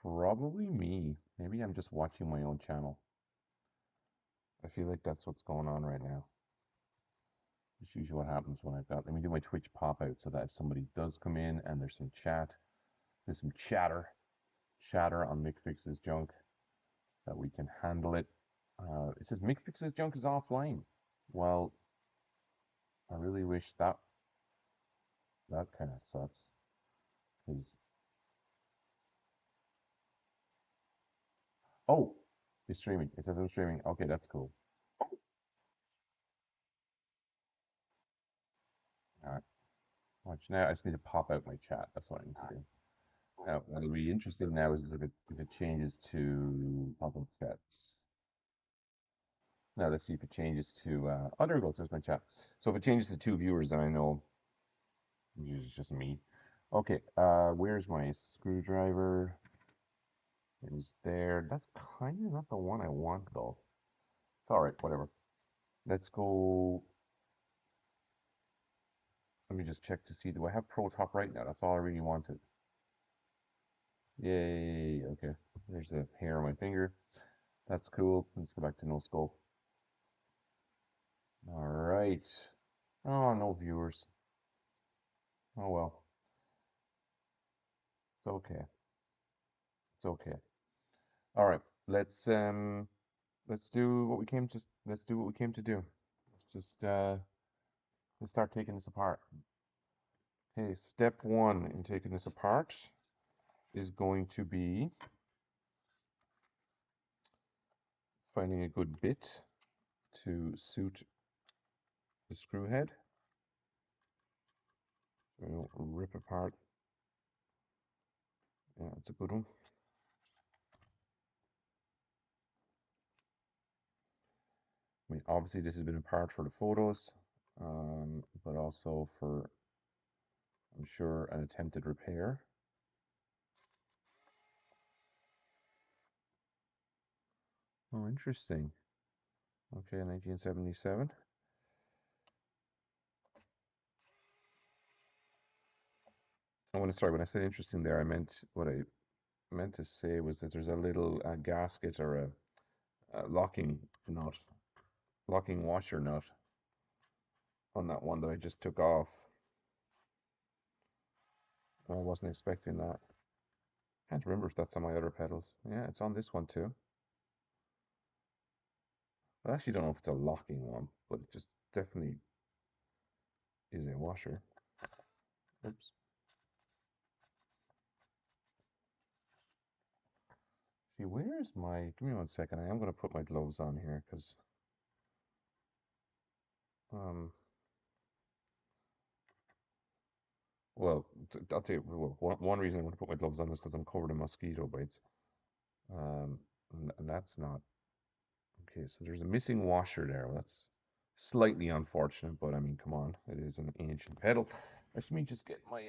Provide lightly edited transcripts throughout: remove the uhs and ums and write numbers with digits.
Probably me. Maybe I'm just watching my own channel. I feel like that's what's going on right now. It's usually what happens when I've got. Let me do my Twitch pop out so that if somebody does come in and there's some chat, there's some chatter on McFix's junk, that we can handle it. It says McFix's junk is offline. Well, I really wish that kind of sucks because oh, he's streaming. It says I'm streaming. Okay, that's cool. All right, watch now. I just need to pop out my chat. That's what I need to do. Now, what'll be interesting now is if it changes to public chat. Now let's see if it changes to. Oh, there it goes. There's my chat. So if it changes to 2 viewers, then I know it's just me. Okay. Where's my screwdriver? It was there. That's kind of not the one I want though. It's all right. Whatever. Let's go. Let me just check to see. Do I have Pro Top right now? That's all I really wanted. Yay. Okay. There's the hair on my finger. That's cool. Let's go back to no scope. All right. Oh, no viewers. Oh well. It's okay. It's okay. All right. Let's do what we came to let's do what we came to do. Let's start taking this apart. Okay, step one in taking this apart is going to be finding a good bit to suit the screw head. So we don't rip apart. Yeah, it's a good one. I mean, obviously this has been apart for the photos, but also for, I'm sure, an attempted repair. Oh, interesting. Okay, 1977. I want to start. When I said interesting there, I meant what I meant to say was that there's a little gasket or a locking nut, locking washer nut on that one that I just took off. I wasn't expecting that. Can't remember if that's on my other pedals. Yeah, it's on this one too. I actually don't know if it's a locking one, but it just definitely is a washer. Oops. See, where is my... Give me 1 second. I am going to put my gloves on here because... well, I'll tell you, well, one reason I want to put my gloves on is because I'm covered in mosquito bites. And that's not... Okay, so there's a missing washer there. Well, that's slightly unfortunate, but I mean, come on. It is an ancient pedal. Let me just get my...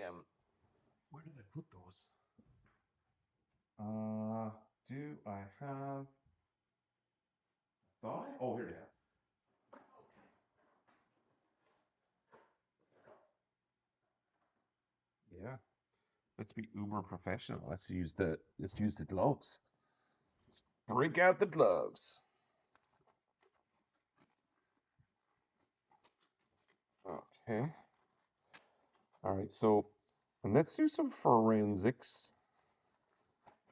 Where did I put those? Do I have... Thought I... Oh, here they are. Yeah. Let's be uber professional. Let's use the gloves. Let's break out the gloves. Okay. All right, so and let's do some forensics.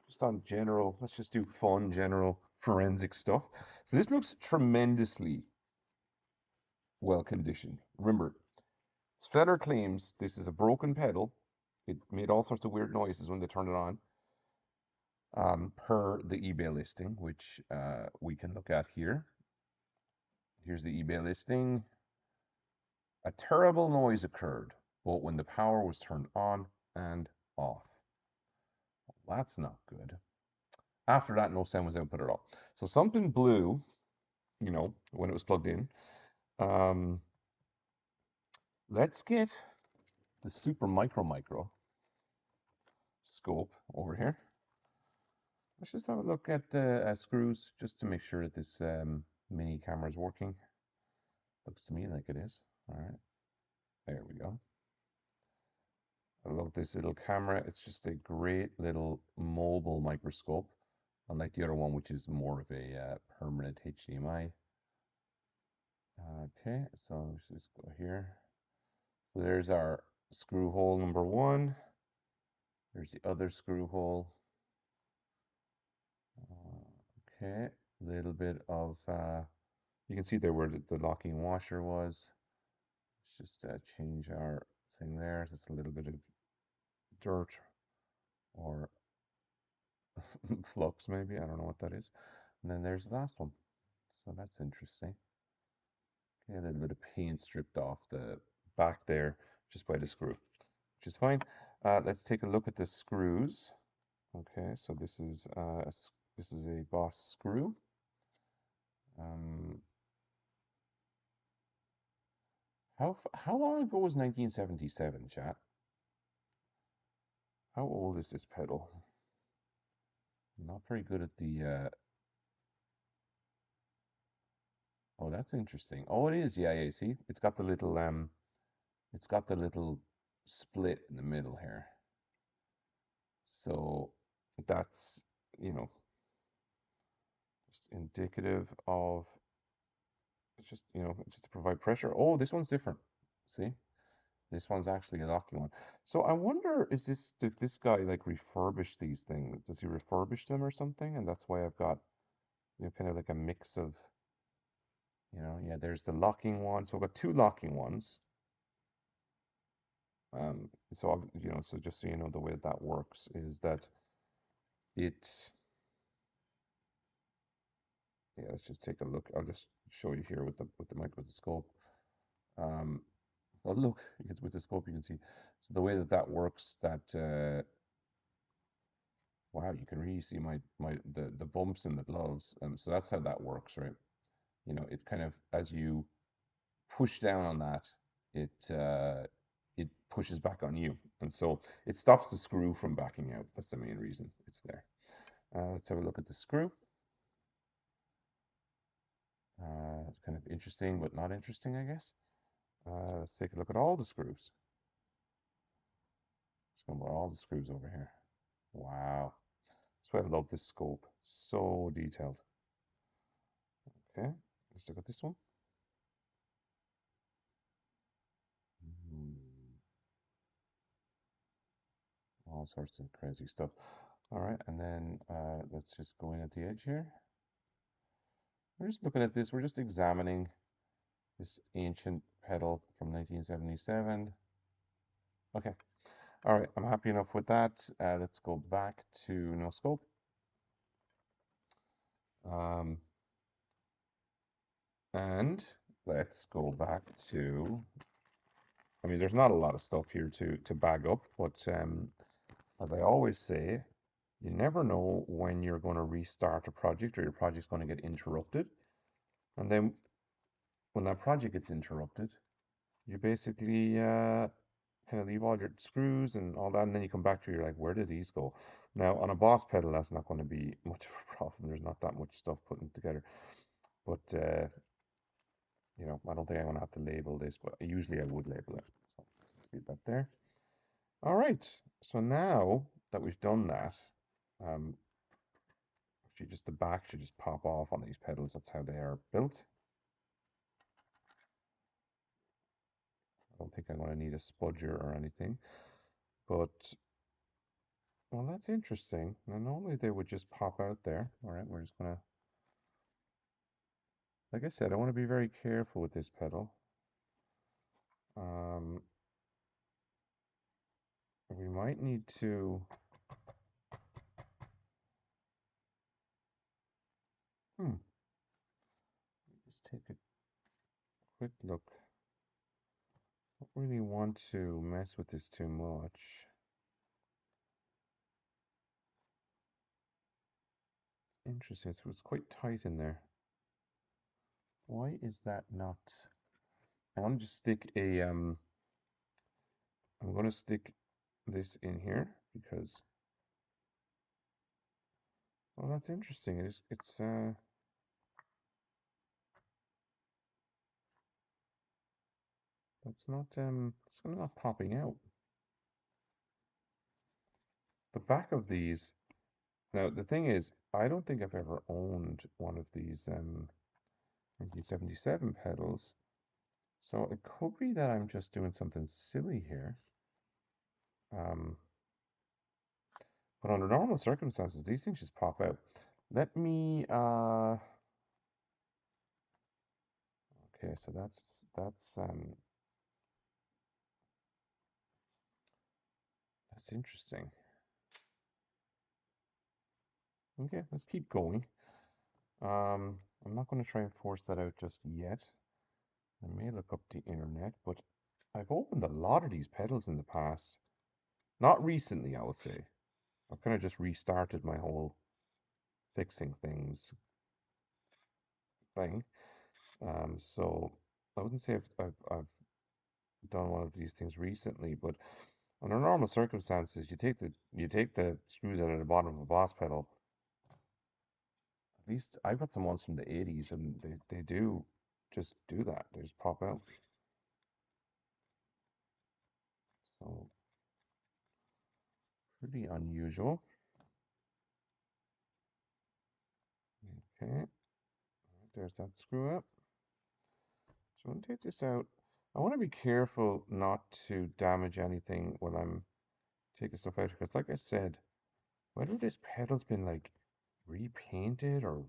Just on general, let's just do fun general forensic stuff. So this looks tremendously well conditioned. Remember, Feller claims this is a broken pedal. It made all sorts of weird noises when they turned it on. Per the eBay listing, which we can look at here. Here's the eBay listing. A terrible noise occurred, both when the power was turned on and off. Well, that's not good. After that, no sound was output at all. So something blew, when it was plugged in. Um, let's get the super micro scope over here. Let's just have a look at the screws just to make sure that this mini camera is working. Looks to me like it is. All right, there we go. I love this little camera. It's just a great little mobile microscope, unlike the other one, which is more of a permanent HDMI. Okay, so let's just go here. So there's our screw hole number one. There's the other screw hole. Okay, a little bit of, you can see there where the locking washer was. Let's just change our thing there. Just a little bit of dirt or flux maybe. I don't know what that is. And then there's the last one. So that's interesting. Okay, a little bit of paint stripped off the back there just by the screw, which is fine. Let's take a look at the screws. Okay, so this is a Boss screw. Um, how long ago was 1977, chat? How old is this pedal? Not very good at the. Oh, that's interesting. Oh, it is. Yeah, yeah. See, it's got the little split in the middle here. So that's, you know, just indicative of, it's just, just to provide pressure. Oh, this one's different. See, this one's actually a locking one. So I wonder, if this guy like refurbished these things? Does he refurbish them or something? And that's why I've got, kind of like a mix of, yeah, there's the locking one. So I've got two locking ones. So so just so you know, the way that works is that it, yeah, let's just take a look. I'll just show you here with the scope. Well, look, with the scope you can see. So the way that works, that wow, you can really see the bumps in the gloves. So that's how that works, right? It kind of, as you push down on that, it pushes back on you, and so it stops the screw from backing out. That's the main reason it's there. Let's have a look at the screw. It's kind of interesting, but not interesting, I guess. Let's take a look at all the screws. Let's go about all the screws over here. Wow. That's why I love this scope. So detailed. Okay, let's look at this one. Mm, all sorts of crazy stuff. All right, and then let's just go in at the edge here. We're just looking at this. We're just examining this ancient pedal from 1977. Okay. All right, I'm happy enough with that. Let's go back to no scope. And let's go back to, I mean, there's not a lot of stuff here to bag up, but as I always say, you never know when you're going to restart a project or your project's going to get interrupted. And then when that project gets interrupted, you basically kind of leave all your screws and all that, and then you come back to it, you're like, where did these go? Now, on a Boss pedal, that's not going to be much of a problem. There's not that much stuff putting together. But, I don't think I'm going to have to label this, but usually I would label it. So let's leave that there. All right. So now that we've done that, actually just the back should just pop off on these pedals. That's how they are built. I don't think I'm going to need a spudger or anything, but well, that's interesting. Now, normally they would just pop out there. All right, we're just gonna, like I said, I want to be very careful with this pedal. Um, we might need to, just take a quick look. I don't really want to mess with this too much. Interesting, so it's quite tight in there. Why is that not? I want to just stick I'm going to stick this in here because, well, that's interesting. That's not, it's not popping out. the back of these. Now the thing is, I don't think I've ever owned one of these 1977 pedals, so it could be that I'm just doing something silly here. Um, but under normal circumstances, these things just pop out. Let me okay, so that's interesting. Okay, let's keep going. I'm not going to try and force that out just yet. I may look up the internet, but I've opened a lot of these pedals in the past. Not recently, I would say. I've kind of just restarted my whole fixing things thing. So I wouldn't say I've done one of these things recently, but under normal circumstances, you take the screws out of the bottom of a boss pedal. At least I've got some ones from the 80s, and they do just do that. They just pop out. So pretty unusual. Okay, there's that screw up. So I'm gonna take this out. I want to be careful not to damage anything when I'm taking stuff out, because like I said, whether this pedal's been like repainted or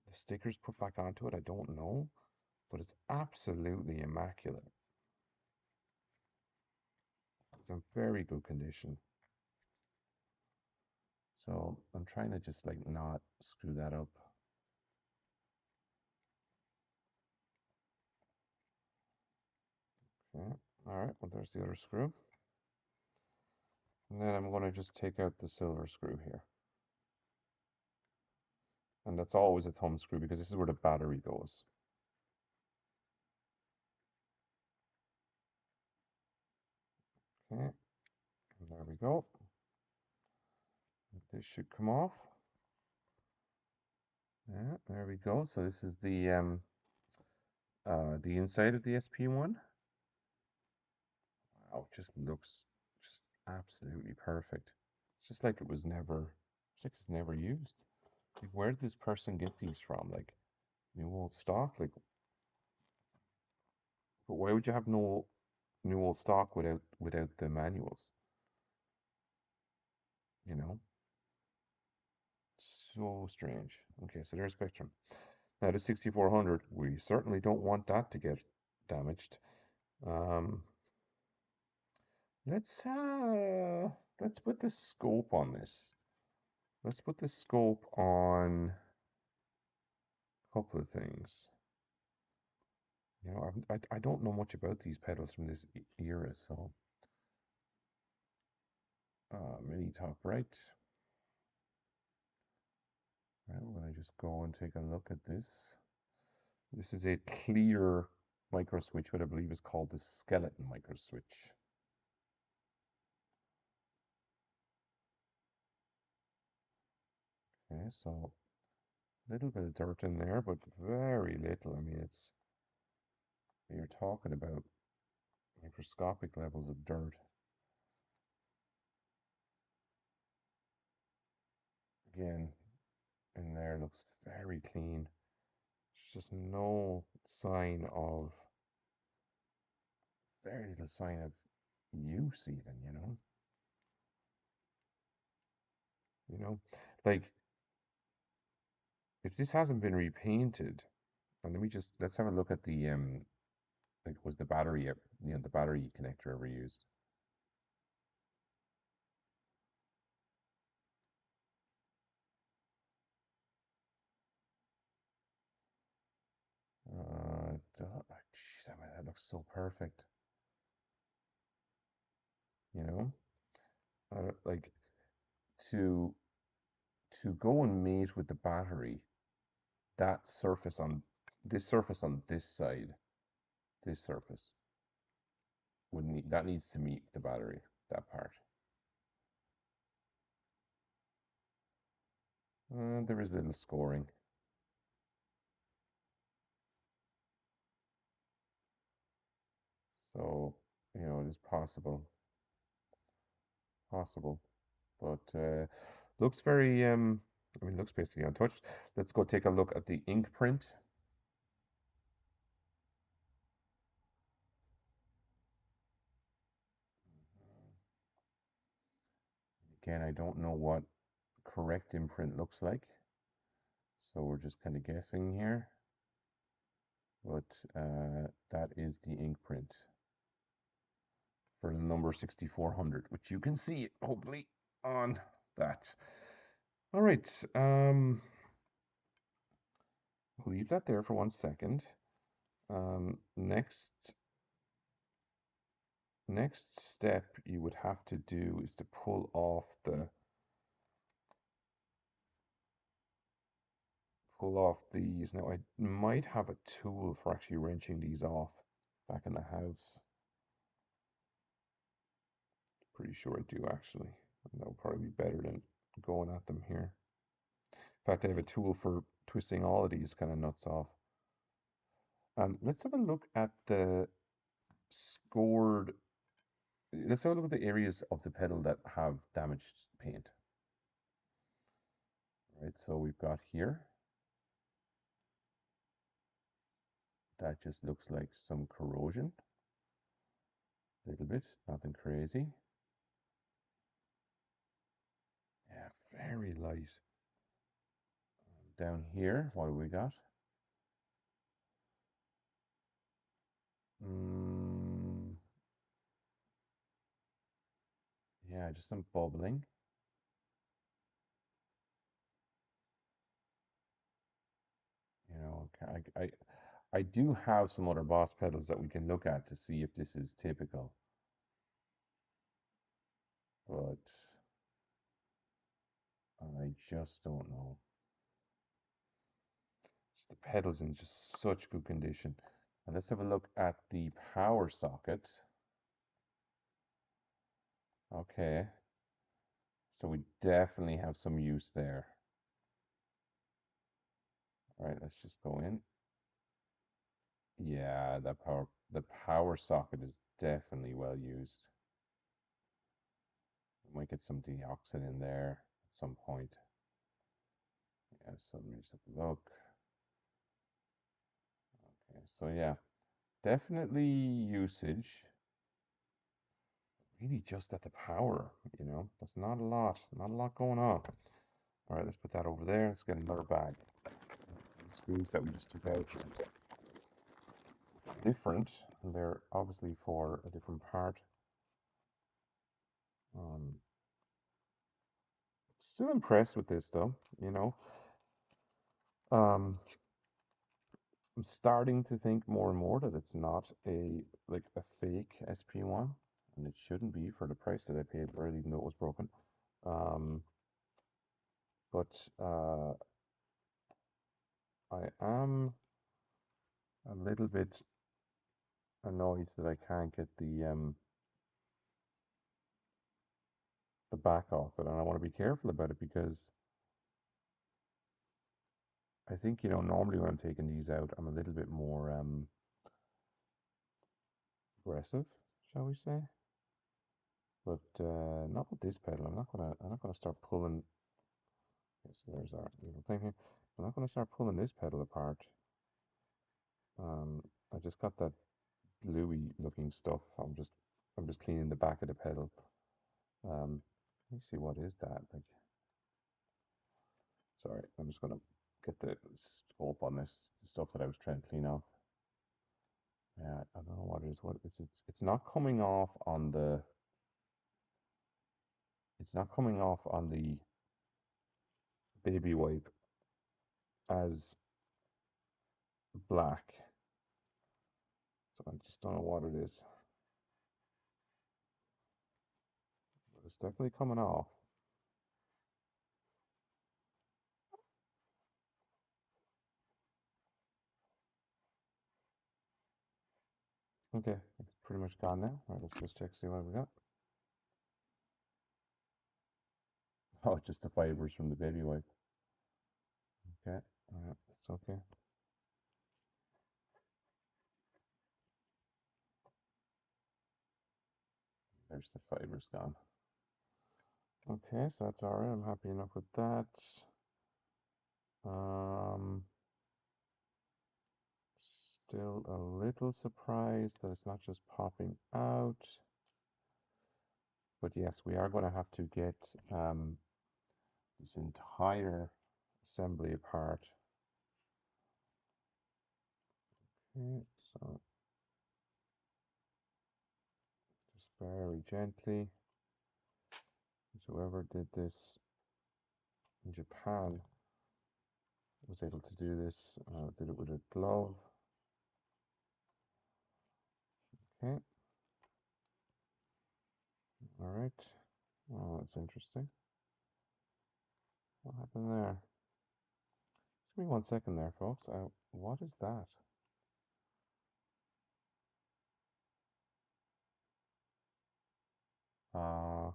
the stickers put back onto it, I don't know, but it's absolutely immaculate. It's in very good condition. So I'm trying to just like not screw that up. Okay, all right, well there's the other screw. And then I'm going to just take out the silver screw here. And that's always a thumb screw because this is where the battery goes. Okay, and there we go. This should come off. Yeah, there we go. So this is the inside of the SP-1. Wow, it just looks just absolutely perfect. It's just like it was never, it's like it's never used. Like, where did this person get these from? Like new old stock? Like, but why would you have no new old stock without the manuals? You know, so strange. Okay, so there's Spectrum. Now the 6400, we certainly don't want that to get damaged. Um, let's uh, let's put the scope on this. Let's put the scope on a couple of things. You know, I don't know much about these pedals from this era, so mini top right. Right, we're gonna just go and take a look at this. This is a clear micro switch, what I believe is called the skeleton micro switch. Okay, so a little bit of dirt in there, but very little. I mean, it's you're talking about microscopic levels of dirt. Again, in there looks very clean. There's just no sign of, very little sign of use even, you know? You know, like if this hasn't been repainted, and let's have a look at the like was the battery the battery connector ever used? Jeez, I mean, that looks so perfect, you know? Like to go and mate with the battery, that surface on this side, this surface would need that needs to meet the battery, that part. There is a little scoring, so you know it is possible. but looks very, I mean, looks basically untouched. Let's go take a look at the ink print. Again, I don't know what correct imprint looks like, so we're just kind of guessing here. But that is the ink print for the number 6400, which you can see hopefully on that. All right, I'll leave that there for 1 second. Next step you would have to do is to pull off these. Now I might have a tool for actually wrenching these off back in the house. Pretty sure I do actually. That would probably be better than going at them here. In fact, I have a tool for twisting all of these kind of nuts off. Let's have a look at the scored. Let's have a look at the areas of the pedal that have damaged paint. Right, so we've got here. That just looks like some corrosion. A little bit, nothing crazy. Yeah, very light. Down here, what do we got? Yeah, just some bubbling. You know, I do have some other Boss pedals that we can look at to see if this is typical. But I just don't know. Just the pedals in just such good condition. And let's have a look at the power socket. Okay. So we definitely have some use there. All right, let's just go in. Yeah, the power socket is definitely well used. We might get some deoxin in there at some point. Yeah, so let me just have a look. Okay, so yeah, definitely usage. Really just at the power, you know, that's not a lot going on. All right, let's put that over there. Let's get another bag. The screws that we just took out different. They're obviously for a different part. Still impressed with this though, you know. I'm starting to think more and more that it's not a fake SP-1, and it shouldn't be for the price that I paid for it, even though it was broken. But I am a little bit annoyed that I can't get the back off it, and I want to be careful about it because I think, you know, normally when I'm taking these out, I'm a little bit more aggressive, shall we say? But not with this pedal. I'm not gonna start pulling. Okay, so there's our little thing here. I'm not gonna start pulling this pedal apart. I just got that gluey looking stuff. I'm just cleaning the back of the pedal. Let me see, what is that like. Sorry, I'm just gonna get the scope on this, the stuff that I was trying to clean off. Yeah, I don't know what it is. What is it? It's not coming off on the. It's not coming off on the baby wipe as black. So I just don't know what it is. But it's definitely coming off. Okay, it's pretty much gone now. All right, let's just check, see what we got. Oh, just the fibers from the baby wipe. Okay, all right, it's okay. There's the fibers gone. Okay, so that's all right. I'm happy enough with that. Still a little surprised that it's not just popping out. But yes, we are going to have to get this entire assembly apart. Okay, so just very gently. So whoever did this in Japan was able to do this, did it with a glove. Okay. All right. Oh, that's interesting. What happened there? Just give me 1 second there, folks. What is that? Uh,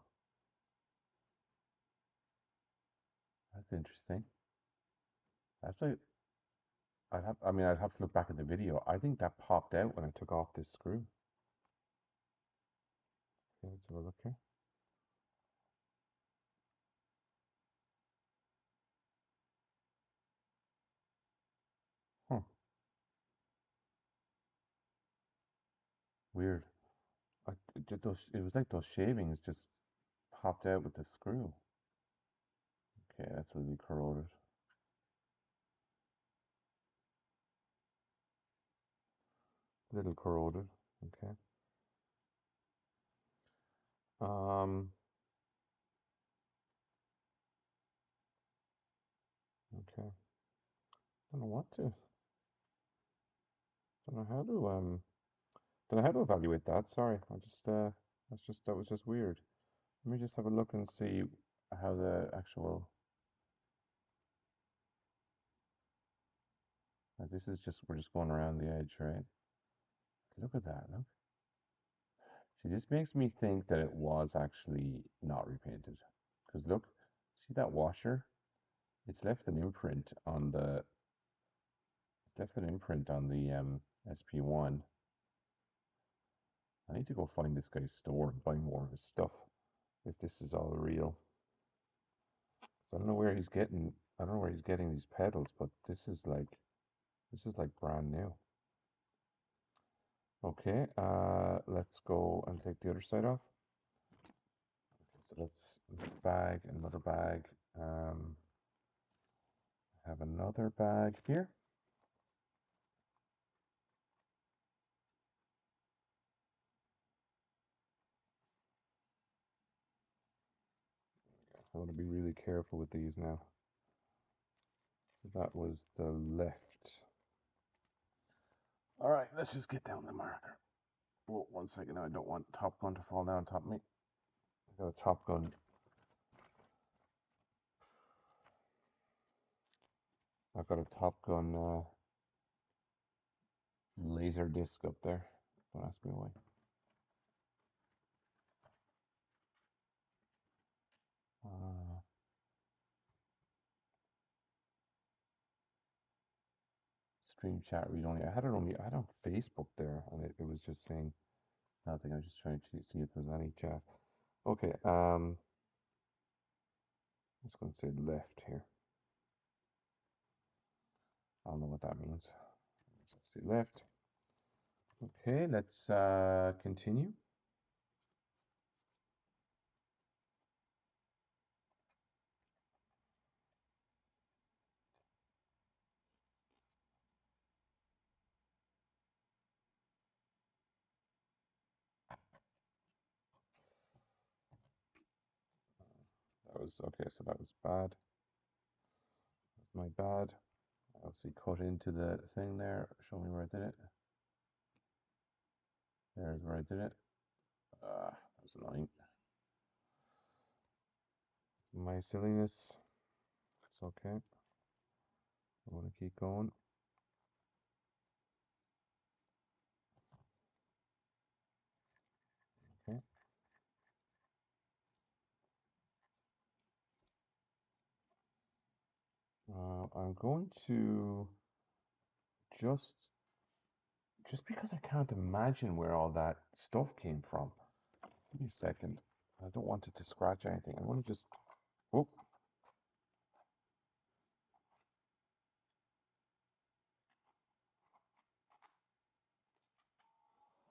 that's interesting. That's like, I'd have to look back at the video. I think that popped out when I took off this screw. Okay, let's have a look here. Huh, weird. It was like those shavings just popped out with the screw. Okay, that's really corroded. Little corroded. Okay. Um, okay. Don't know what to. Don't know how to don't know how to evaluate that. Sorry. That was just weird. Let me just have a look and see how the actual this is just we're just going around the edge, right? Look at that, look. See, this makes me think that it was actually not repainted. Because look, see that washer? It's left an imprint on the SP-1. I need to go find this guy's store and buy more of his stuff if this is all real. So I don't know where he's getting these pedals, but this is like brand new. Okay, let's go and take the other side off. Okay, so that's bag, another bag. Have another bag here. I want to be really careful with these now. So that was the left. All right, let's just get down the marker. Whoa, 1 second. I don't want Top Gun to fall down on top of me. I got a Top Gun. I've got a Top Gun laser disc up there. Don't ask me why. Stream chat read only. I had it on Facebook there, and it was just saying nothing. I was just trying to see if there's any chat. Okay, let's go and say left here. I don't know what that means. Let's say left. Okay, let's continue. That was okay, so that was bad. That's my bad. Obviously cut into the thing there. Show me where I did it. There's where I did it. That was annoying. My silliness. It's okay. I want to keep going. Okay. I'm going to just because I can't imagine where all that stuff came from. Give me a second. I don't want it to scratch anything. I want to just, oh,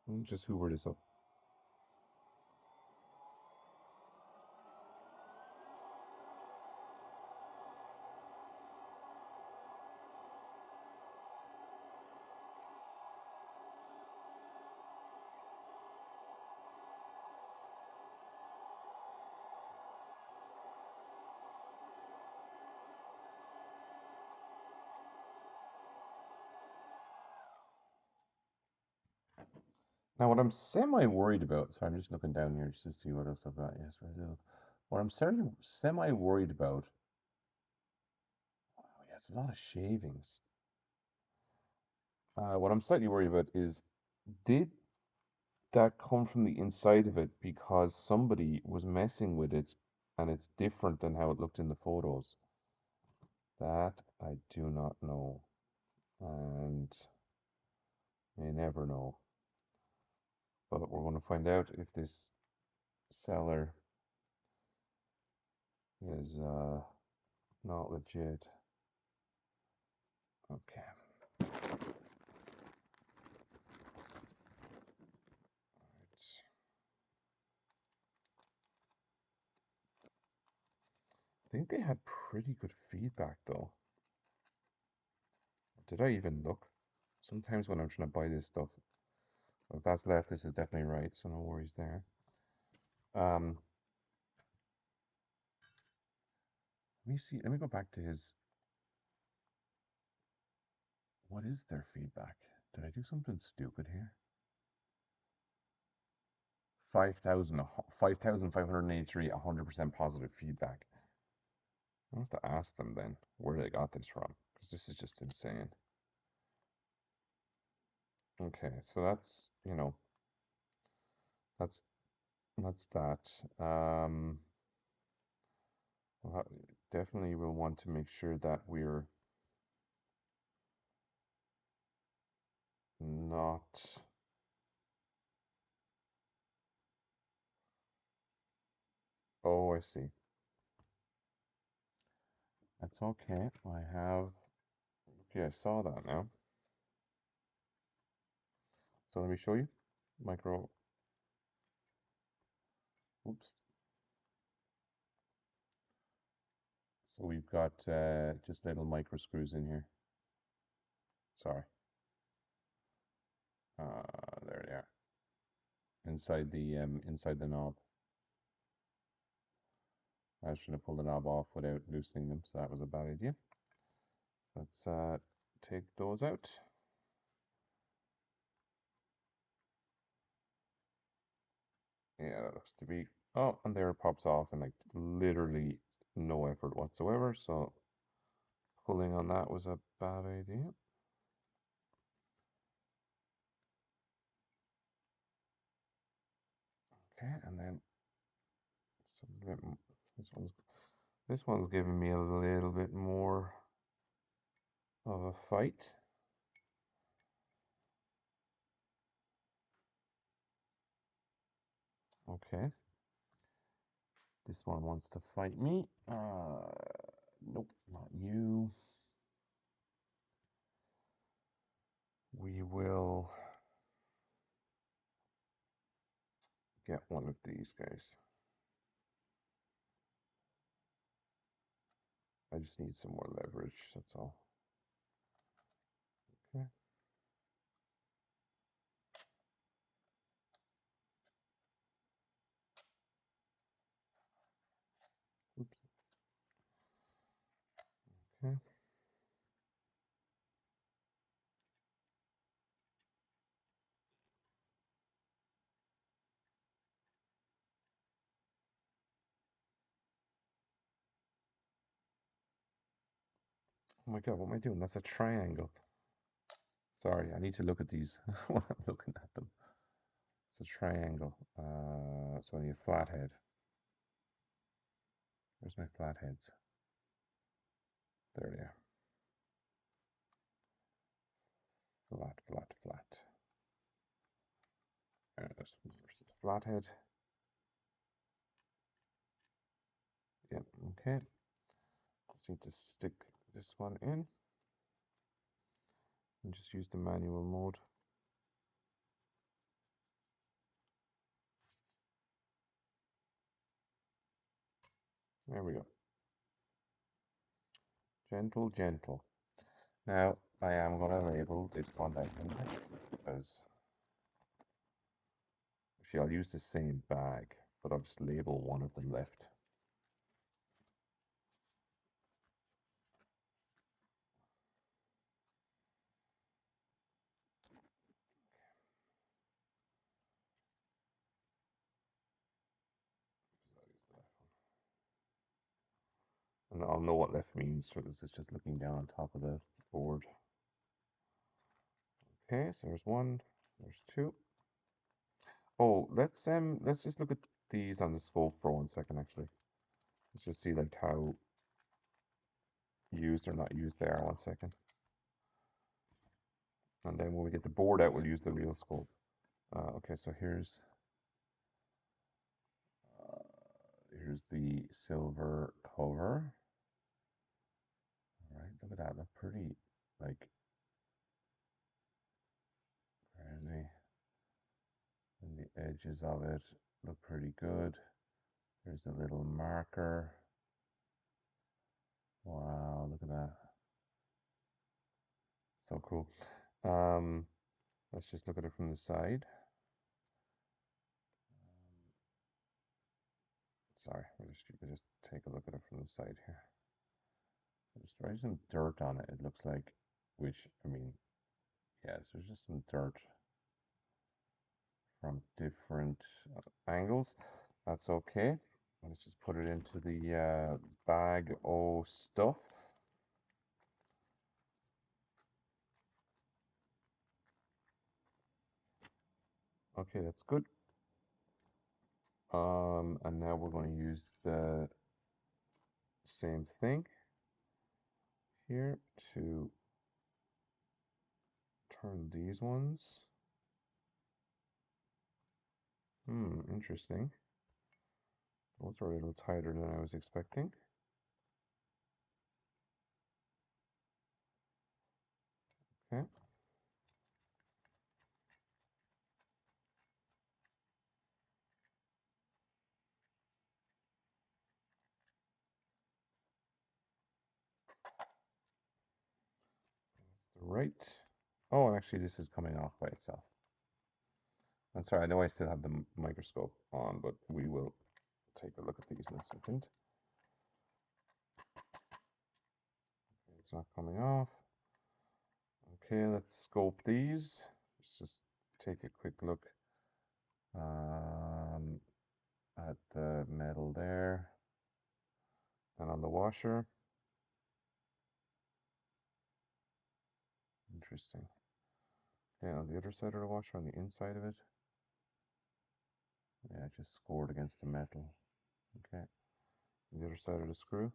let me just hoover this up. Now, what I'm semi-worried about, so I'm just looking down here just to see what else I've got. Yes, I do. What I'm semi-worried about, oh, yeah, it's a lot of shavings. What I'm slightly worried about is, did that come from the inside of it because somebody was messing with it and it's different than how it looked in the photos? That I do not know, and may never know. But we're going to find out if this seller is not legit. Okay. Right. I think they had pretty good feedback though. Did I even look? Sometimes when I'm trying to buy this stuff, if that's left, this is definitely right, so no worries there. Um, Let me see. Let me go back to his. What is their feedback? Did I do something stupid here? 5,583, 100% positive feedback. I have to ask them then where they got this from, because this is just insane. Okay, so that's, that's that. Well, definitely will want to make sure that we're not. Oh, I see. That's okay. I have. Okay, I saw that now. So let me show you. Micro. Oops. So we've got just little micro screws in here. Sorry. There they are. Inside the knob. I was trying to pull the knob off without loosening them, so that was a bad idea. Let's take those out. Yeah, that looks to be. Oh, and there it pops off, and like literally no effort whatsoever. So pulling on that was a bad idea. Okay, and then this one's giving me a little bit more of a fight. Okay. This one wants to fight me. Nope, not you. We will get one of these guys. I just need some more leverage, that's all. Okay. Oops. Okay. Oh my god, what am I doing? That's a triangle. Sorry, I need to look at these when I'm looking at them. It's a triangle. So I need a flathead. Where's my flatheads? There they are. Flat, flat, flat. There's the flathead. Okay, just need to stick this one in and just use the manual mode. There we go. Gentle, gentle. Now I am going to label this one down because actually I'll use the same bag, but I'll just label one of them left. And I'll know what left means because it's just looking down on top of the board. Okay, so there's one, there's two. Oh, let's just look at these on the scope for 1 second actually. Let's just see like how used or not used they are 1 second. And then when we get the board out, we'll use the real scope. Okay, so here's the silver cover. All right, look at that. Look pretty like crazy. And the edges of it look pretty good. There's a little marker. Wow, look at that. So cool. Let's just look at it from the side. Sorry, we'll just take a look at it from the side here. So just write some dirt on it. It looks like, which I mean, yes, there's just some dirt from different angles. That's okay. Let's just put it into the bag of stuff. Okay, that's good. And now we're going to use the same thing here to turn these ones. Interesting. Those are a little tighter than I was expecting. Okay. That's the right. Oh, actually, this is coming off by itself. I'm sorry, I know I still have the microscope on, but we will take a look at these in a second. Okay, it's not coming off. Okay, let's scope these. Let's just take a quick look at the metal there and on the washer. Interesting. Okay, on the other side of the washer, on the inside of it. Yeah, it just scored against the metal. Okay. The other side of the screw.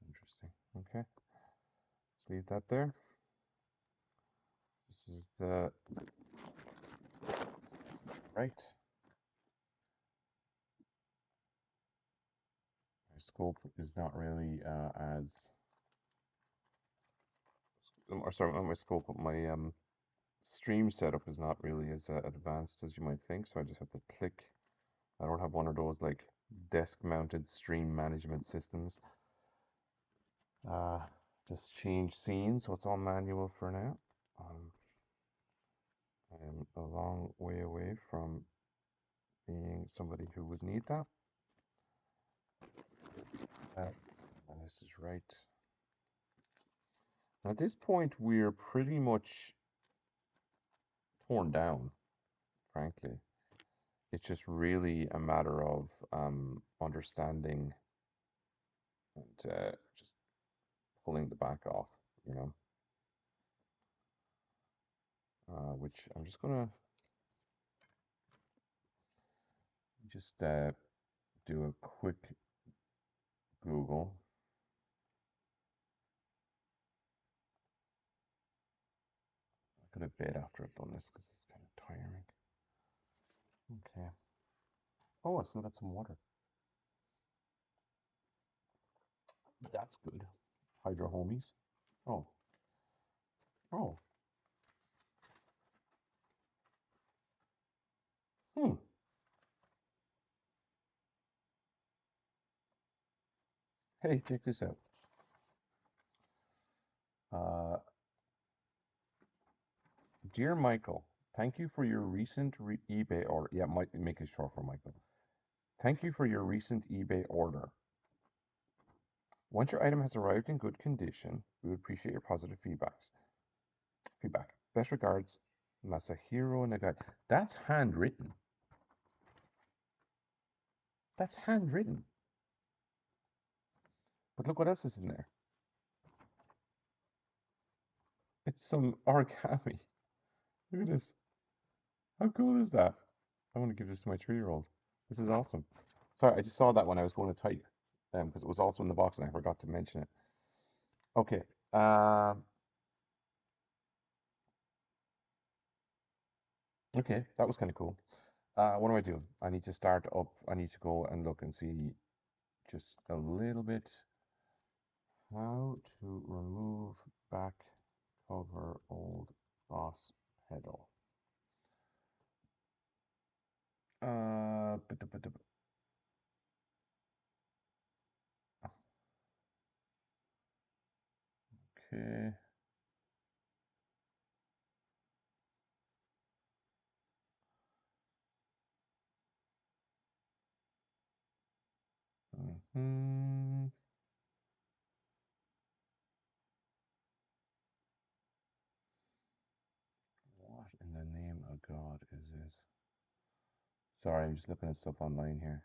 Interesting. Okay. Let's leave that there. This is the right. My scope is not really as, or sorry, not my scope, but my stream setup is not really as advanced as you might think. So I just have to click. I don't have one of those like desk-mounted stream management systems. Just change scene, so it's all manual for now. I am a long way away from being somebody who would need that. And this is right. At this point, we're pretty much torn down, frankly. It's just really a matter of understanding and just pulling the back off, you know. Which I'm just gonna just do a quick Google. I could have bid after I've done this because it's kind of tiring. Okay. Oh, I still got some water. That's good. Hydro homies. Oh, oh. Hmm. Hey, check this out. Uh, Dear Michael, thank you for your recent eBay order. Yeah, make it short for Michael. Thank you for your recent eBay order. Once your item has arrived in good condition, we would appreciate your positive feedback. Best regards, Masahiro Nagai. That's handwritten. That's handwritten. But look what else is in there. It's some origami. Look at this. How cool is that? I want to give this to my 3-year-old. This is awesome. Sorry, I just saw that when I was going to type, because it was also in the box and I forgot to mention it. Okay. Okay, that was kind of cool. What am I doing? I need to start up. I need to go and look and see just a little bit how to remove back cover old boss pedal. Uh, okay. Hmm. What in the name of God is this? Sorry, I'm just looking at stuff online here.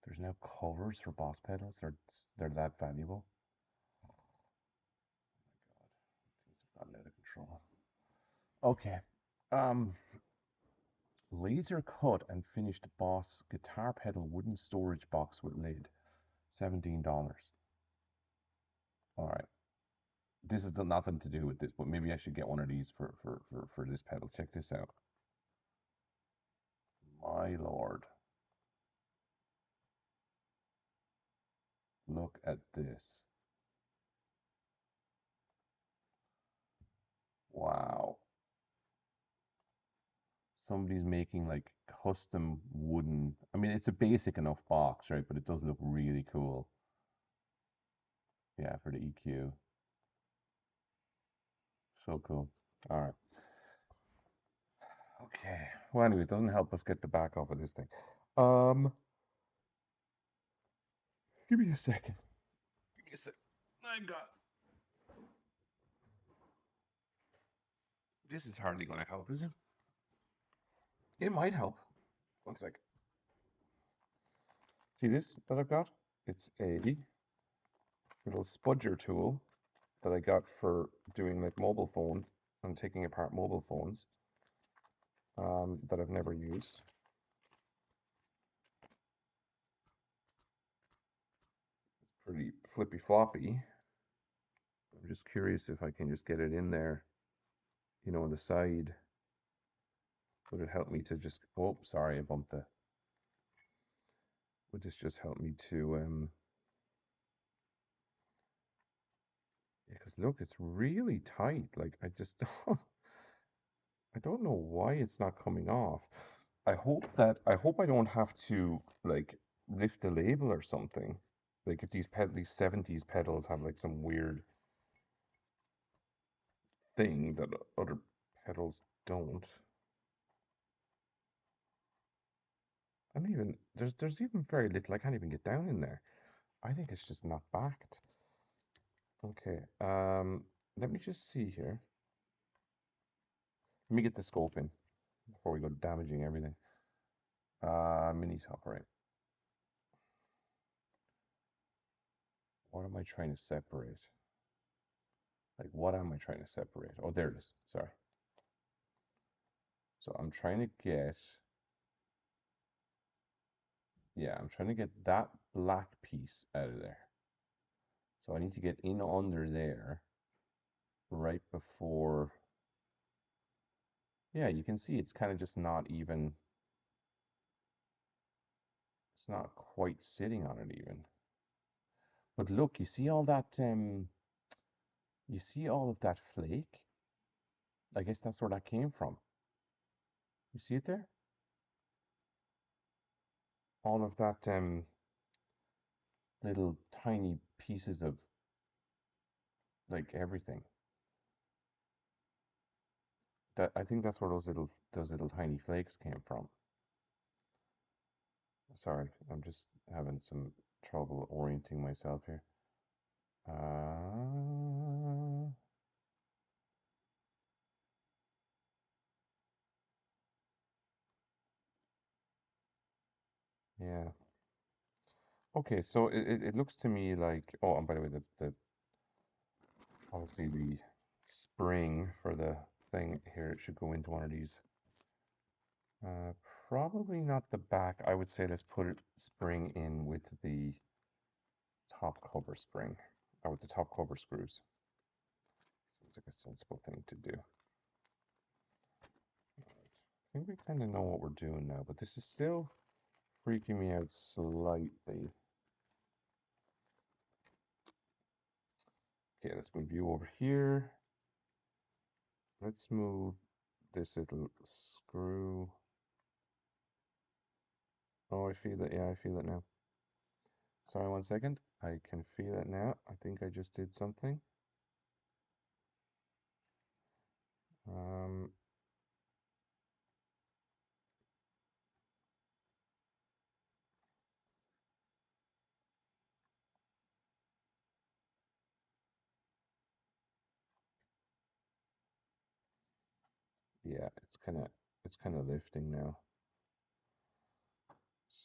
There's now covers for boss pedals. They're that valuable. Oh my God, things have gotten out of control. Okay. Um, Laser cut and finished Boss guitar pedal wooden storage box with lid. $17. All right. This is nothing to do with this, but maybe I should get one of these for this pedal. Check this out. My lord. Look at this. Wow. Somebody's making like custom wooden. I mean, it's a basic enough box, right? But it does look really cool. Yeah, for the EQ. So cool. All right. Okay. Well, anyway, it doesn't help us get the back off of this thing. Um, Give me a second. Give me a sec. I got. This is hardly going to help, is it? It might help. One sec. See this that I've got? It's a little spudger tool that I got for doing like mobile phone and taking apart mobile phones that I've never used. It's pretty flippy floppy. I'm just curious if I can just get it in there, on the side. Would it help me to just, oh, sorry, I bumped the, would this just help me to, yeah, because look, it's really tight. Like, I just, I don't know why it's not coming off. I hope I don't have to like lift the label or something. Like if these 70s pedals have like some weird thing that other pedals don't. I don't even there's even very little. I can't even get down in there. I think it's just not backed. Okay. Let me just see here. Let me get the scope in before we go damaging everything. Mini top, right? What am I trying to separate? Like, what am I trying to separate? Oh, there it is. Sorry. So I'm trying to get, yeah, I'm trying to get that black piece out of there. So I need to get in under there right before, Yeah, you can see it's kind of just not even, it's not quite sitting on it even. But look, you see all of that flake? I guess that's where that came from. You see it there? All of that little tiny pieces of like everything. That I think that's where those little tiny flakes came from. Sorry, I'm just having some trouble orienting myself here. Uh, yeah. Okay, so it looks to me like, oh, and by the way, the obviously the spring for the thing here, it should go into one of these. Uh, Probably not the back. I would say let's put it spring in with the top cover spring, or with the top cover screws. Seems like a sensible thing to do. I think we kind of know what we're doing now, but this is still freaking me out slightly. Okay, let's move you over here. Let's move this little screw. Oh, I feel it. Yeah, I feel it now. Sorry, 1 second. I can feel it now. I think I just did something. Um, yeah, it's kind of lifting now.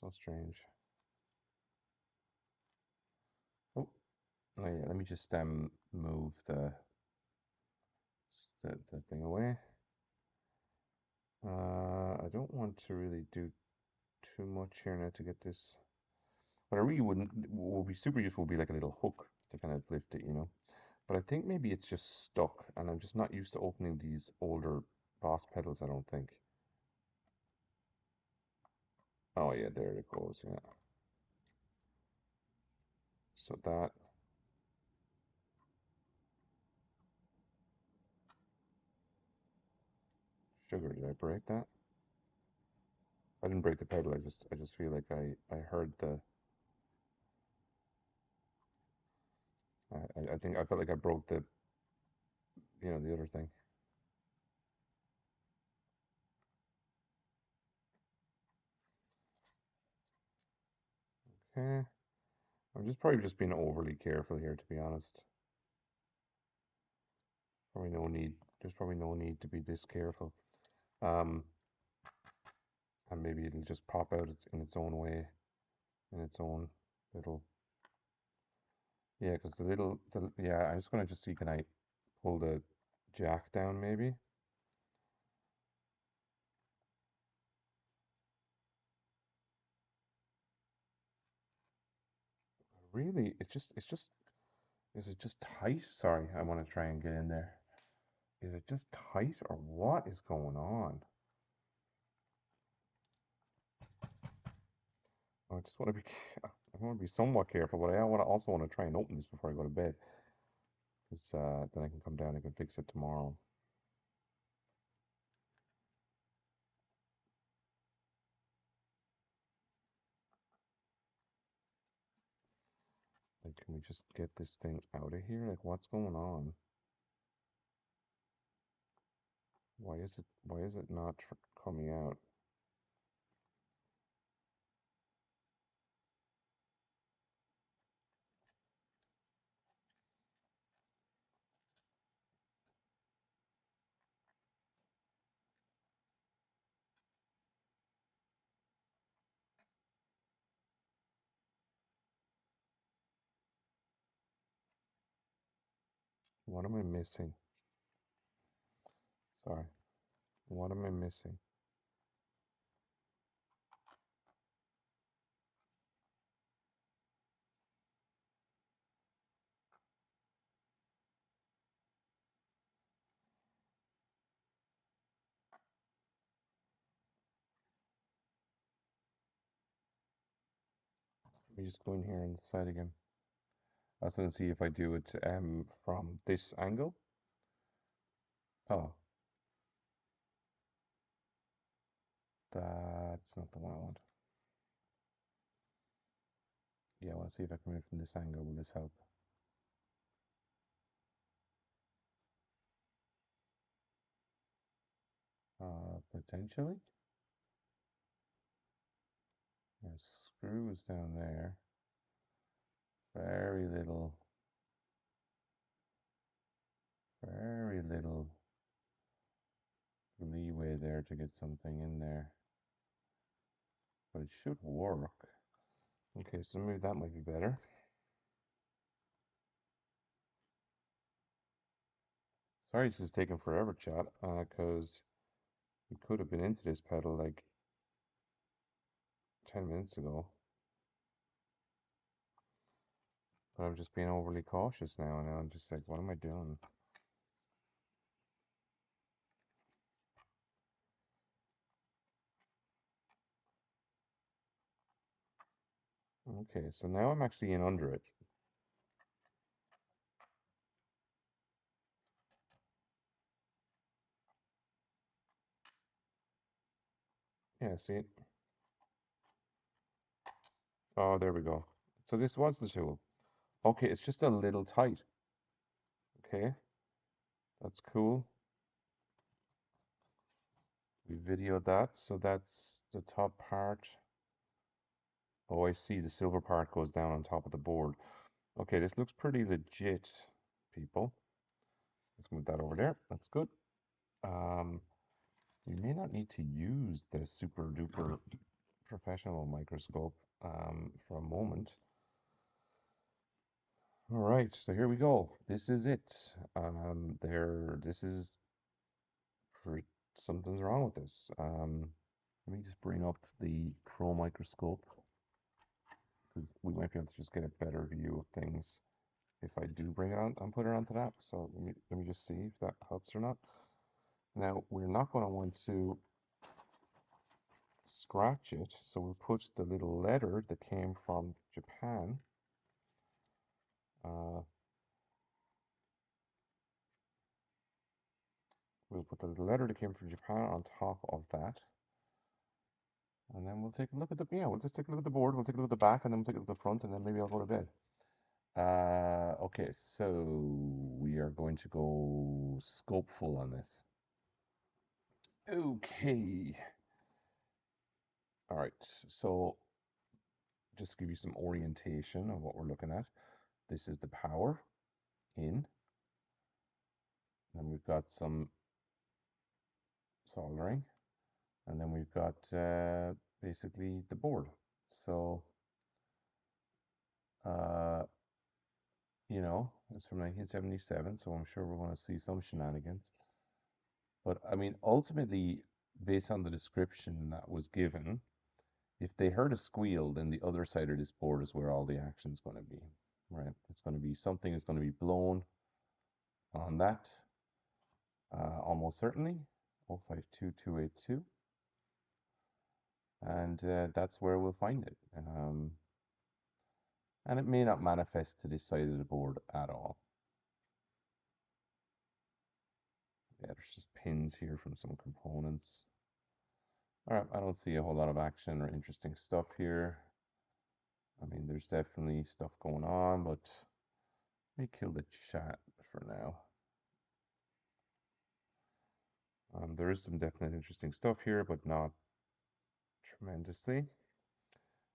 So strange. Oh, oh yeah. Let me just move the thing away. I don't want to really do too much here now to get this. What I really wouldn't, what would be super useful would be like a little hook to kind of lift it, you know. But I think maybe it's just stuck, and I'm just not used to opening these older Boss pedals, I don't think. Oh yeah, there it goes, yeah. So that, sugar, did I break that? I didn't break the pedal, I just feel like I heard I think I felt like I broke the, you know, the other thing. Okay. I'm just probably just being overly careful here, to be honest. Probably no need, there's probably no need to be this careful. Um, and maybe it'll just pop out in its own way, in its own little, yeah, because yeah, I'm just gonna just see, can I pull the jack down maybe? Really, is it just tight? Sorry, I want to try and get in there. Is it just tight or what is going on? I just want to be, I want to be somewhat careful, but I want to also want to try and open this before I go to bed, because then I can come down and can fix it tomorrow. Like, can we just get this thing out of here? Like, what's going on? Why is it not coming out? What am I missing? Sorry. What am I missing? me just go in here on the side again. I was going to see if I do it from this angle. Oh, that's not the one I want. Yeah, I want to see if I come in from this angle. Will this help? Potentially. There's screws down there. Very little leeway there to get something in there. But it should work. Okay, so maybe that might be better. Sorry this is taking forever, chat, because we could have been into this pedal like 10 minutes ago. But I'm just being overly cautious now, and I'm just like, what am I doing? Okay, so now I'm actually in under it. Yeah, see? Oh, there we go. So this was the tool. Okay, it's just a little tight. Okay, that's cool. We videoed that, so that's the top part. Oh, I see, the silver part goes down on top of the board. Okay, this looks pretty legit, people. Let's move that over there. That's good. You may not need to use the super duper professional microscope for a moment. All right, so here we go. This is it. This is, something's wrong with this. Let me just bring up the pro microscope because we might be able to just get a better view of things if I do bring it on and put it onto that. So let me just see if that helps or not. Now we're not going to want to scratch it, so we'll put the little letter that came from Japan. We'll put the little letter that came from Japan on top of that. And then we'll take a look at the, yeah, we'll just take a look at the board, we'll take a look at the back, and then we'll take a look at the front, and then maybe I'll go to bed. Okay, so we are going to go scope full on this. Okay. All right, so just to give you some orientation of what we're looking at. This is the power in. And we've got some soldering. And then we've got basically the board. So, you know, it's from 1977, so I'm sure we're going to see some shenanigans. But I mean, ultimately, based on the description that was given, if they heard a squeal, then the other side of this board is where all the action's going to be, right? It's going to be something is going to be blown on that, almost certainly, 052282, and that's where we'll find it. And it may not manifest to this side of the board at all. Yeah, there's just pins here from some components. All right, I don't see a whole lot of action or interesting stuff here. I mean, there's definitely stuff going on, but let me kill the chat for now. There is some definite interesting stuff here, but not tremendously.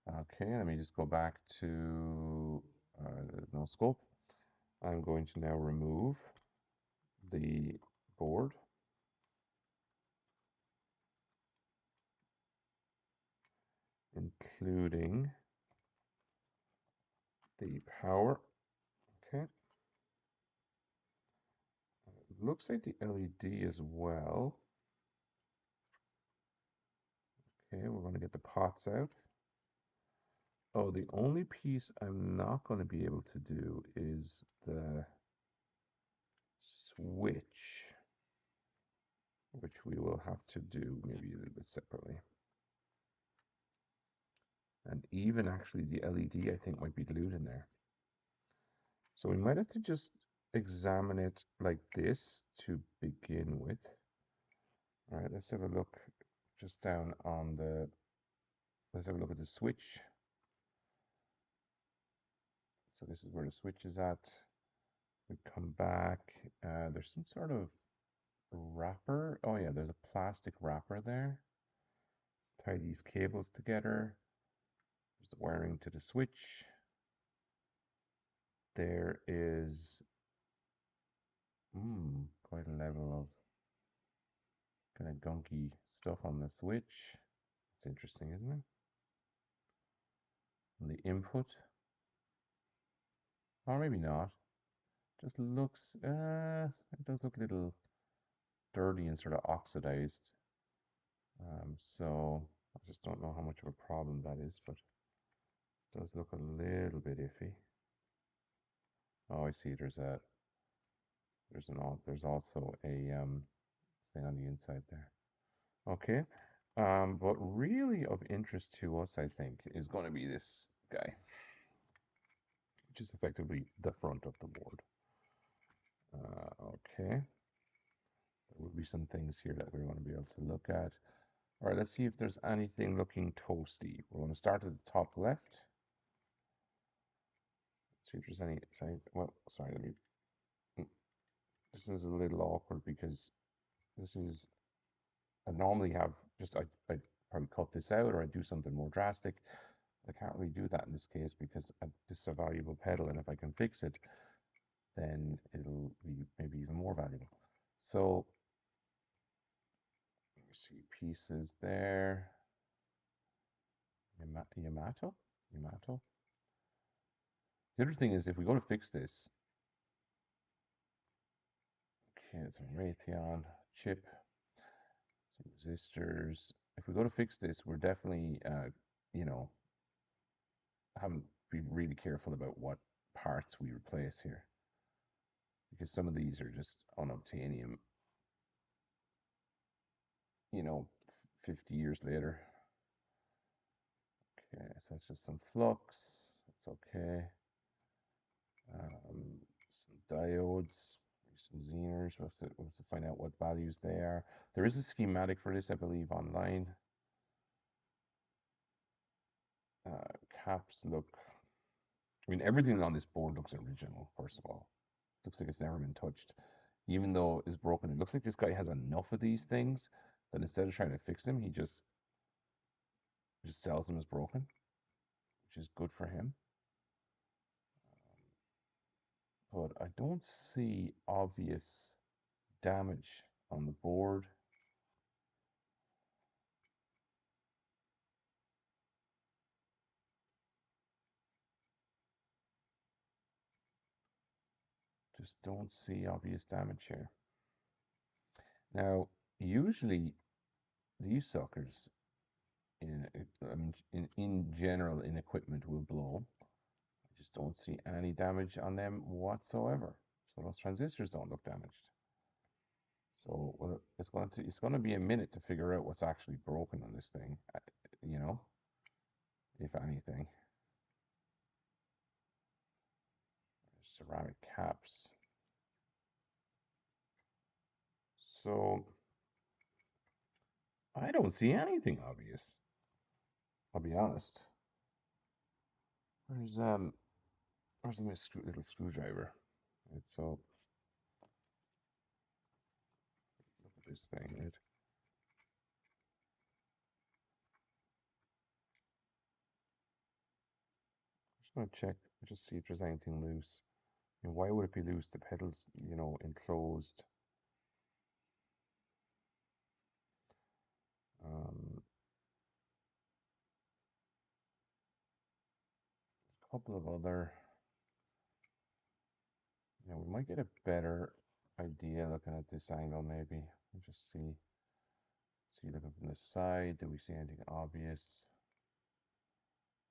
Okay, let me just go back to no scope. I'm going to now remove the board. Including the power. Okay. It looks like the LED as well. Okay, we're going to get the pots out. Oh, the only piece I'm not going to be able to do is the switch, which we will have to do maybe a little bit separately. And even actually the LED, I think, might be glued in there. So we might have to just examine it like this to begin with. All right, let's have a look just down on the, let's have a look at the switch. So this is where the switch is at. We come back, there's some sort of wrapper. Oh yeah, there's a plastic wrapper there. Tie these cables together. There's the wiring to the switch. There is quite a level of kind of gunky stuff on the switch. It's interesting, isn't it? And the input, or maybe not. Just looks, it does look a little dirty and sort of oxidized. So I just don't know how much of a problem that is, but it does look a little bit iffy. Oh, I see. There's also a thing on the inside there. Okay. But really of interest to us, I think, is going to be this guy, which is effectively the front of the board. Okay. There will be some things here that we're going to be able to look at. All right, let's see if there's anything looking toasty. We're going to start at the top left. See if there's any, well, sorry, let me, this is a little awkward because this is, I normally have just, I probably cut this out or I do something more drastic. I can't really do that in this case because this is a valuable pedal, and if I can fix it, then it'll be maybe even more valuable. So, let me see, pieces there. Yamato? The other thing is, if we go to fix this, okay, it's a Raytheon chip, some resistors. If we go to fix this, we're definitely, you know, having to be really careful about what parts we replace here, because some of these are just unobtainium, you know, 50 years later. Okay, so it's just some flux. That's okay. Some diodes, some Zehners. We'll have to find out what values they are. There is a schematic for this, I believe, online. Caps look, I mean, everything on this board looks original, first of all. It looks like it's never been touched. Even though it's broken, it looks like this guy has enough of these things that instead of trying to fix them, he just sells them as broken, which is good for him. But I don't see obvious damage on the board. Just don't see obvious damage here. Now, usually these suckers in general in equipment will blow. I just don't see any damage on them whatsoever. So those transistors don't look damaged. So well, it's going to be a minute to figure out what's actually broken on this thing, you know, if anything. Ceramic caps. So I don't see anything obvious. I'll be honest. Where's my little screwdriver? Right, so look at this thing, right? Just gonna check, just see if there's anything loose. And why would it be loose? The pedal's, you know, enclosed. A couple of other, you know, we might get a better idea looking at this angle maybe. Just see looking from the side, do we see anything obvious?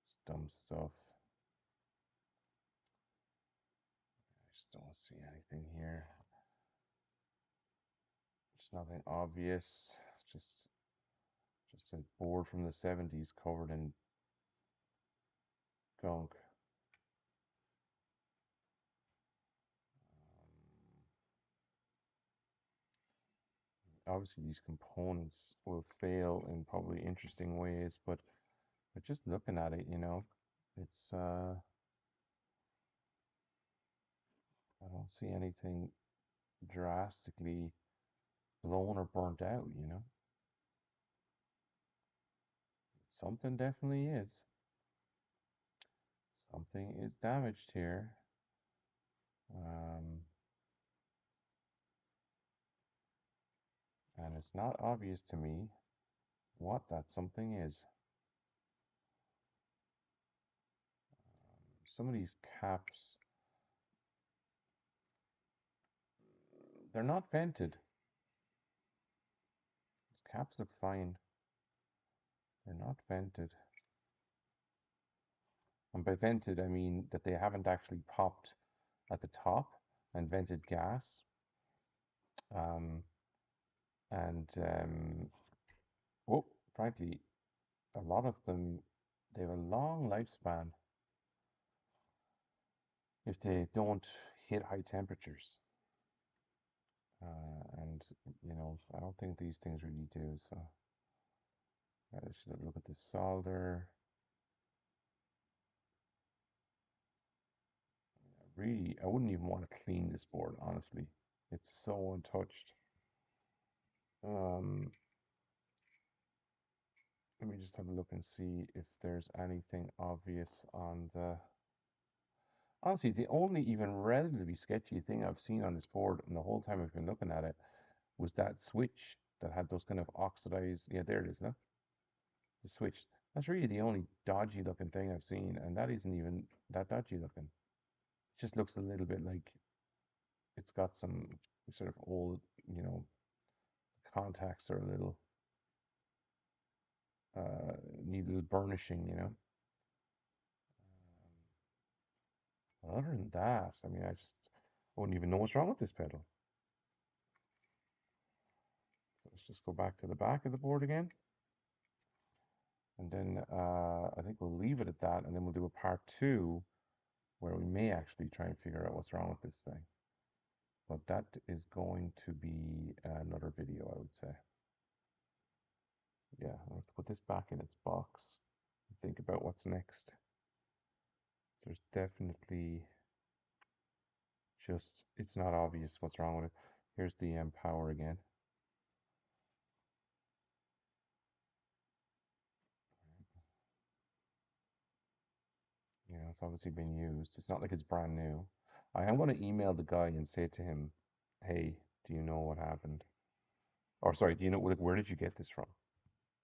Just dumb stuff. I just don't see anything here. Just nothing obvious. Just a board from the 70s covered in gunk. Obviously, these components will fail in probably interesting ways, but just looking at it, it's I don't see anything drastically blown or burnt out. Something definitely is. Something is damaged here. And it's not obvious to me what that something is. Some of these caps, they're not vented. These caps look fine. They're not vented. And by vented, I mean that they haven't actually popped at the top and vented gas. And frankly, a lot of them, they have a long lifespan if they don't hit high temperatures. And I don't think these things really do. So let's just look at the solder. Really, I wouldn't even want to clean this board, honestly. It's so untouched. Let me just have a look and see if there's anything obvious on the... Honestly, the only even relatively sketchy thing I've seen on this board and the whole time I've been looking at it was that switch that had those kind of oxidized... Yeah, there it is, no? The switch. That's really the only dodgy looking thing I've seen, and that isn't even that dodgy looking. It just looks a little bit like it's got some sort of old, contacts are a little need a little burnishing. Other than that, I mean, I wouldn't even know what's wrong with this pedal. So let's just go back to the back of the board again. And then I think we'll leave it at that, and then we'll do a part 2 where we may actually try and figure out what's wrong with this thing. But that is going to be another video, I would say. Yeah, I'll have to put this back in its box and think about what's next. There's definitely just, it's not obvious what's wrong with it. Here's the power again. It's obviously been used. It's not like it's brand new. I am going to email the guy and say to him, hey, do you know what happened? Or sorry, do you know, like, where did you get this from?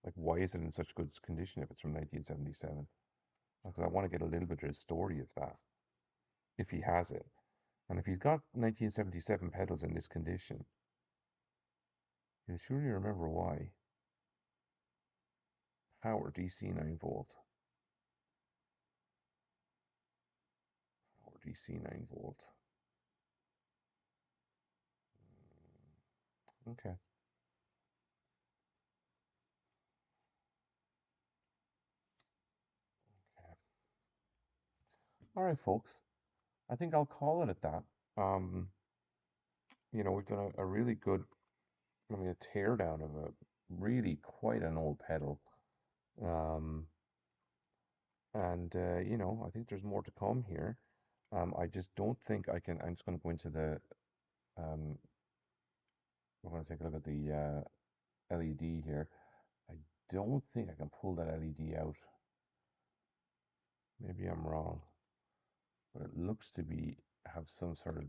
Like, why is it in such good condition if it's from 1977? Because I want to get a little bit of the story of that, if he has it. And if he's got 1977 pedals in this condition, he'll surely remember why. Power DC 9 volt. Power DC 9 volt. Okay. All right, folks. I think I'll call it at that. We've done a really good, I mean, a teardown of a really quite an old pedal. And I think there's more to come here. I just don't think I can. I'm just going to go into the. We're going to take a look at the LED here. I don't think I can pull that LED out. Maybe I'm wrong, but it looks to be have some sort of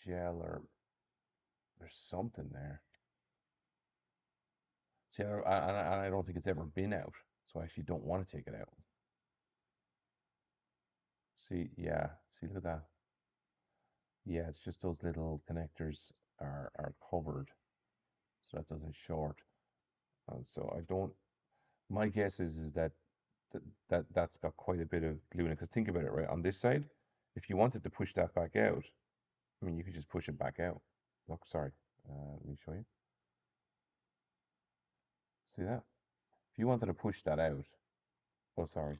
gel or there's something there. See, I don't think it's ever been out, so I actually don't want to take it out. See, yeah, see, look at that. Yeah, it's just those little connectors are covered, so that doesn't short. And so I don't. My guess is that that's got quite a bit of glue in it. Because think about it, right? On this side, if you wanted to push that back out, I mean, you could just push it back out. Look, sorry. Let me show you. See that? If you wanted to push that out, oh, sorry.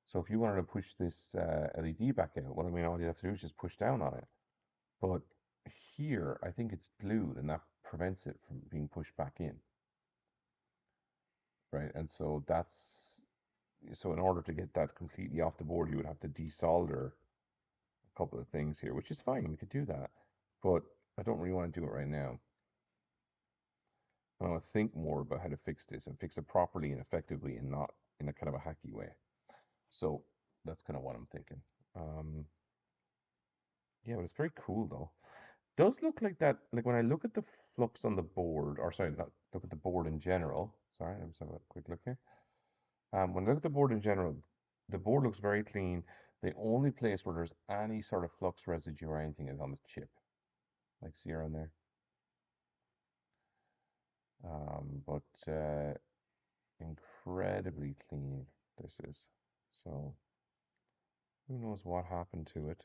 So if you wanted to push this LED back out, well, I mean, all you have to do is just push down on it. But here, I think it's glued, and that prevents it from being pushed back in, right? And so so in order to get that completely off the board, you would have to desolder a couple of things here, which is fine. We could do that, but I don't really want to do it right now. I want to think more about how to fix this and fix it properly and effectively and not in a kind of a hacky way. So that's kind of what I'm thinking. Um, yeah, but it's very cool though. Does look like that, like when I look at the flux on the board, or sorry, not look at the board in general. Sorry, I'm just have a quick look here. When I look at the board in general, the board looks very clean. The only place where there's any sort of flux residue or anything is on the chip, like see around there. But incredibly clean this is. So who knows what happened to it.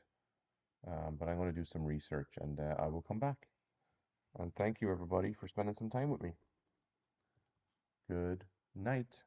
But I'm going to do some research and I will come back. And thank you everybody for spending some time with me. Good night.